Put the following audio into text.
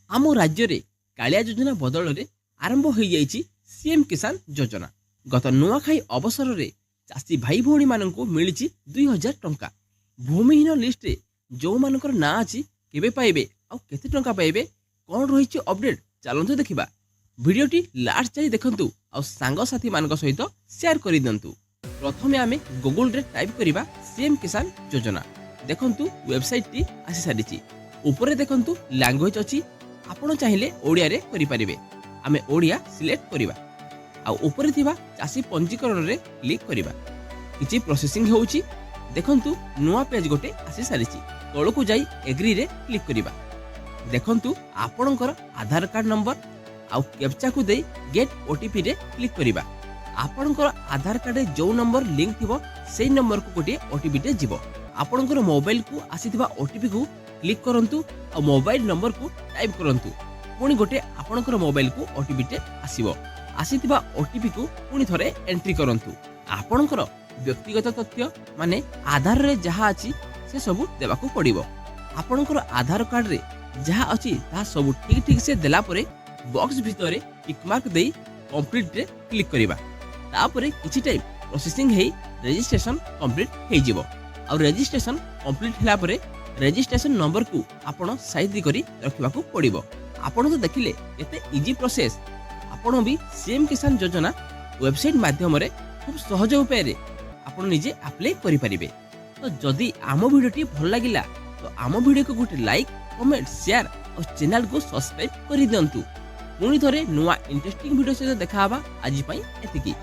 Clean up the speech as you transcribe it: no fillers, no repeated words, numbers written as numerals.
आम राज्य रे कालिया योजना बदल में आरंभ हो जाइए सीएम किसान योजना। गत नुआखाई अवसर में चाषी भाई भौणी मानक मिली 2000 टंका। भूमिहीन लिस्ट रे जो मानकर ना अच्छी केबे पाइबे आउ केते टंका पाइबे कौन रही अपडेट चलतु देखा। वीडियोटी लास्ट जाए देखंतु आउ सांगसाथी मानक सहित शेयर कर दिंतु। प्रथमे आमे गूगल रे टाइप करिबा सीएम किसान योजना। देखंतु वेबसाइट टी आसी सारिछि। ऊपर देखंतु लैंग्वेज अछि, आपण चाहिले ओडिया रे करि परिबे। आमे ओडिया सिलेक्ट करिबा आ ऊपर थिबा चासी पंजीकरण रे क्लिक करिबा। किछि प्रोसेसिंग होउछि। देखंतु नुआ पेज गोटे आसी सारिछि। तळकु जाई एग्री रे क्लिक करिबा। देखंतु आपणकर आधार कार्ड नंबर आउ कैप्चा को दे गेट ओटीपी रे क्लिक करिबा। आपणकर आधार कार्ड रे जो नंबर लिंक थिबो सेही नंबर को गोटे ओटीपी टे जिवो। आपणकर मोबाइल को आसीथिबा ओटीपी को क्लिक करंतु आ मोबाइल नंबर को टाइप करंतु। पुणी गोटे आपणकर मोबाइल को ओटीपी टे आसीबो। आसीथिबा ओटीपी को पुणी थरे एंट्री करंतु। आपणकर व्यक्तिगत तथ्य माने आधार रे जहा अछि से सब देबाकू पड़िबो। आपणकर आधार कार्ड रे जहा अछि ता सब ठीक ठीक से देला परे बॉक्स भितरे टिक मार्क देई कंप्लीट रे क्लिक करिबा। तापरे किछि टाइम प्रोसेसिंग हेई रजिस्ट्रेशन कंप्लीट हेई जिवो। आ रजिस्ट्रेशन कंप्लीट हला परे रजिस्ट्रेशन नंबर को आपण साइज करी रखिबाकू पड़िबो। आपण तो देखिले एते इजी प्रोसेस। आपण भी सीएम किसान योजना वेबसाइट माध्यम रे खूब सहज उपाय रे आपण निजे अप्लाई करि परिबे। तो जदी आम वीडियोटी भल लागिला तो आम वीडियो को गोटे लाइक कमेंट शेयर और चैनल को सब्सक्राइब कर दिंतु। पुणी थरे नुआ इंटरेस्टिंग वीडियो सहित देखा आज एतिकी।